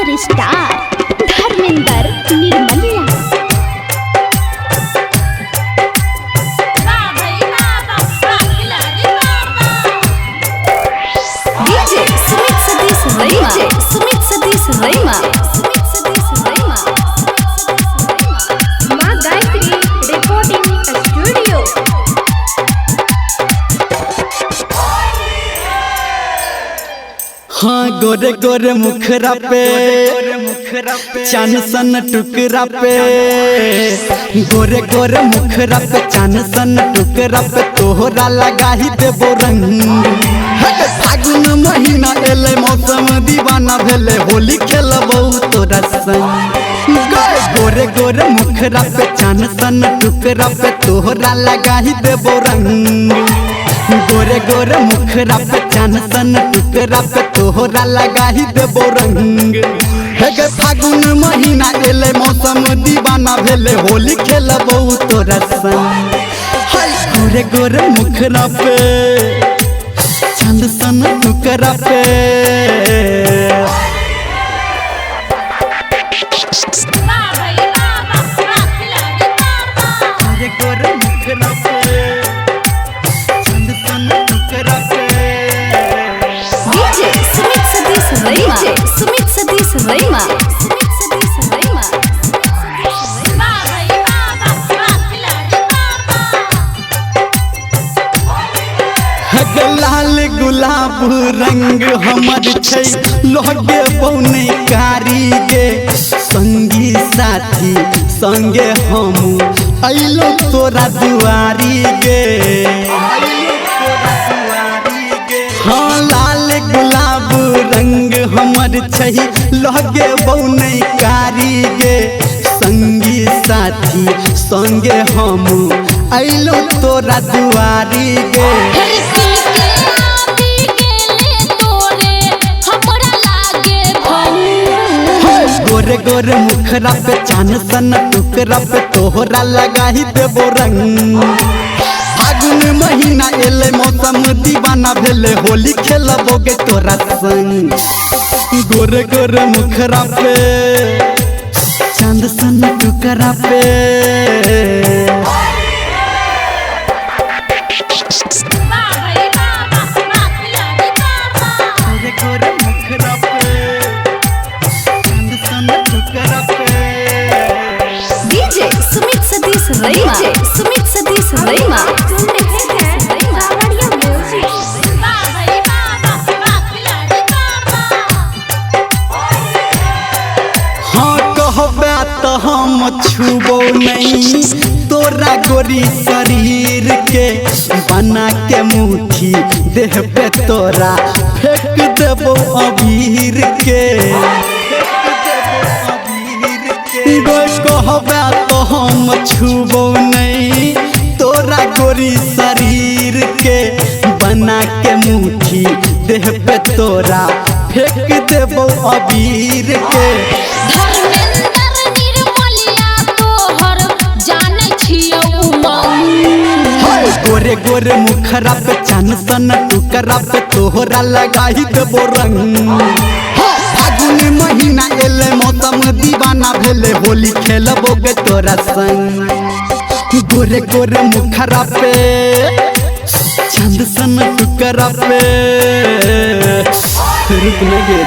Superstar Dharmendra Nirmaliya. DJ Sumit Satish रैमा। माँ Gayatri recording studio. हाँ गोरे गोरे मुखरा पे चान सन टुकरा पे, गोरे गोरे मुखरा पे चान सन टुकरा पे तोहरा लगा ही देबो रंग। फागुन महीना एले मौसम दीवाना भेले होली खेलबो तोरा संग। गोरे गोरे मुखरा पे चान सन टुकरा पे तोहरा लगा ही देबो रंग। गोरे गोरे मुखरा पे चान सन टुकरा पे तोहरा लगा ही देबो रंग। हे फागुन महीना एले मौसम दीवाना भेले होली खेलबो तोरा संग। गोरे गोरे मुखरा पे चान सन टुकरा पे, गोरे गोरे मुखरा पे सुमित सतीश रैमा। लाल गुलाब रंग हमर छै लोगे पौने कारी गे। संगी साथी संगे हम अइलो तोरा दुआरी गे। हाँ लाल गुलाब रंग हमर छै लोगे पौने कारी गे। संगी साथी संगे हम अइलो तोरा दुआरी गे। गोरे गोरे मुखरा पे चान सन टुकरा पे तोहरा लगा ही देबो रंग। फागुन महीना एले मौसम दीवाना भेले होली खेलबोगे तोरा संग। गोरे गोरे मुखरा पे चांद सन टुकरा पे, गोरे गोरे मुखरा पे डीजे सुमित सतीश रैमा। हाँ कहबे तो हम छुबो नहीं तोरा गोरी शरीर के। बना के मुट्ठी देह पे तोरा फेंक देबो अबीर के। कहबे तो हम छुबो नहीं तोरा गोरी शरीर के। बना के मुट्ठी देह पे तोरा फेंक देबो अबीर के। गोरे गोरे मुखरा पे चान सन टुकरा पे तोहरा लगा ही देबो रंग। फागुन महीना एले मौसम दीवाना भेले होली खेलबोगे तोरा संग। गोरे गोरे मुखरा पे चांद सन टुकरा पे रुक न गे।